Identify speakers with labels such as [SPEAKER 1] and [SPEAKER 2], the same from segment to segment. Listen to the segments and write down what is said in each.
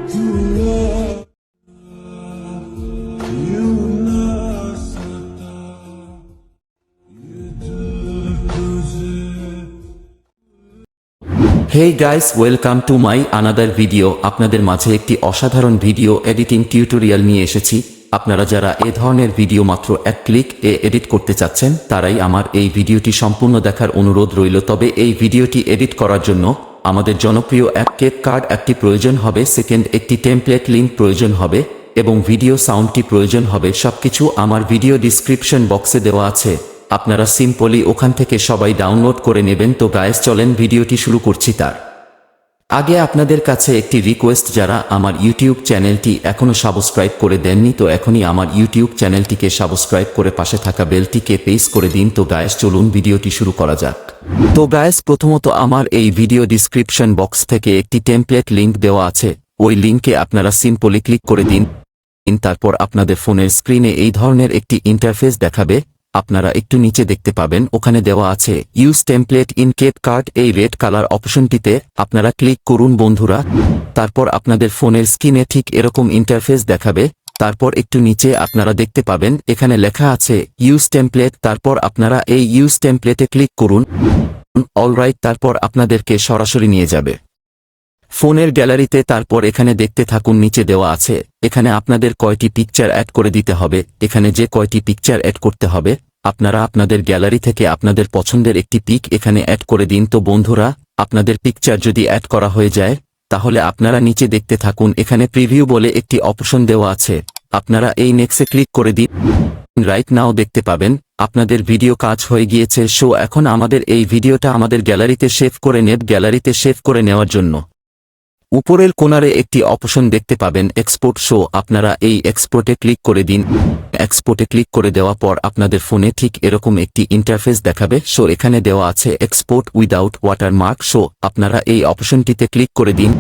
[SPEAKER 1] Hey guys, welcome to my another video. আপনাদের মাঝে একটি অসাধারণ ভিডিও এডিটিং টিউটোরিয়াল নিয়ে এসেছি। আপনারা যারা এই ধরনের ভিডিও মাত্র এক ক্লিক এ এডিট করতে চাচ্ছেন তারাই আমার এই ভিডিওটি সম্পূর্ণ দেখার অনুরোধ রইল। তবে এই ভিডিওটি এডিট করার জন্য আমাদের জনপ্রিয় এক ক্যাপকাট একটি প্রয়োজন হবে, সেকেন্ড একটি টেমপ্লেট লিংক প্রয়োজন হবে এবং ভিডিও সাউন্ডটি প্রয়োজন হবে। সবকিছু আমার ভিডিও ডিসক্রিপশন বক্সে দেওয়া আছে, আপনারা সিম্পলি ওখান থেকে সবাই ডাউনলোড করে নেবেন। তো গাইস চলেন ভিডিওটি শুরু করছি। তার আগে আপনাদের কাছে একটি রিকোয়েস্ট, যারা আমার ইউটিউব চ্যানেলটি এখনো সাবস্ক্রাইব করে দেননি তো এখনই আমার ইউটিউব চ্যানেলটিকে সাবস্ক্রাইব করে পাশে থাকা বেলটিকে প্রেস করে দিন। তো গাইস চলুন ভিডিওটি শুরু করা যাক। তো গাইস প্রথমত আমার এই ভিডিও ডিসক্রিপশন বক্স থেকে একটি টেমপ্লেট লিংক দেওয়া আছে, ওই লিংকে আপনারা সিম্পলি ক্লিক করে দিন। তারপর আপনাদের ফোনের স্ক্রিনে এই ধরনের একটি ইন্টারফেস দেখাবে। আপনারা একটু নিচে দেখতে পাবেন ওখানে দেওয়া আছে ইউজ টেমপ্লেট ইন ক্যাপকাট, এই রেড কালার অপশনটিতে আপনারা ক্লিক করুন বন্ধুরা। তারপর আপনাদের ফোনের স্ক্রিনে ঠিক এরকম ইন্টারফেস দেখাবে। তারপর একটু নিচে আপনারা দেখতে পাবেন এখানে লেখা আছে ইউজ টেমপ্লেট, তারপর আপনারা এই ইউজ টেমপ্লেটে ক্লিক করুন। অলরাইট, তারপর আপনাদেরকে সরাসরি নিয়ে যাবে ফোনের গ্যালারিতে। তারপর এখানে দেখতে থাকুন, নিচে দেওয়া আছে এখানে আপনাদের কয়টি পিকচার অ্যাড করে দিতে হবে। এখানে যে কয়টি পিকচার অ্যাড করতে হবে আপনারা আপনাদের গ্যালারি থেকে আপনাদের পছন্দের একটি পিক এখানে অ্যাড করে দিন। তো বন্ধুরা আপনাদের পিকচার যদি অ্যাড করা হয়ে যায় তাহলে আপনারা নিচে দেখতে থাকুন, এখানে প্রিভিউ বলে একটি অপশন দেওয়া আছে, আপনারা এই নেক্সটে ক্লিক করে দিন। রাইট নাও দেখতে পাবেন আপনাদের ভিডিও কাজ হয়ে গিয়েছে। সো এখন আমাদের এই ভিডিওটা আমাদের গ্যালারিতে সেভ করে নেব। গ্যালারিতে সেভ করে নেওয়ার জন্য উপরের কোণারে একটি অপশন দেখতে পাবেন এক্সপোর্ট, শো আপনারা এই এক্সপোর্টে ক্লিক করে দিন। এক্সপোর্টে ক্লিক করে দেওয়া পর আপনাদের ফোনে ঠিক এরকম একটি ইন্টারফেস দেখাবে। সো এখানে দেওয়া আছে এক্সপোর্ট উইদাউট ওয়াটারমার্ক, শো আপনারা এই অপশনটিতে ক্লিক করে দিন।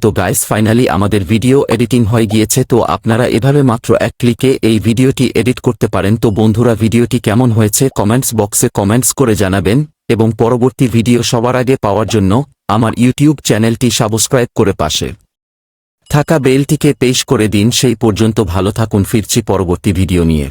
[SPEAKER 1] তো গাইস ফাইনালি আমাদের ভিডিও এডিটিং হয়ে গিয়েছে। তো আপনারা এভাবে মাত্র এক ক্লিকে এই ভিডিওটি এডিট করতে পারেন। তো বন্ধুরা ভিডিওটি কেমন হয়েছে কমেন্টস বক্সে কমেন্টস করে জানাবেন এবং পরবর্তী ভিডিও সবার আগে পাওয়ার জন্য আমার ইউটিউব চ্যানেলটি সাবস্ক্রাইব করে পাশে থাকা বেলটিকে প্রেস করে দিন। সেই পর্যন্ত ভালো থাকুন, ফিরছি পরবর্তী ভিডিও নিয়ে।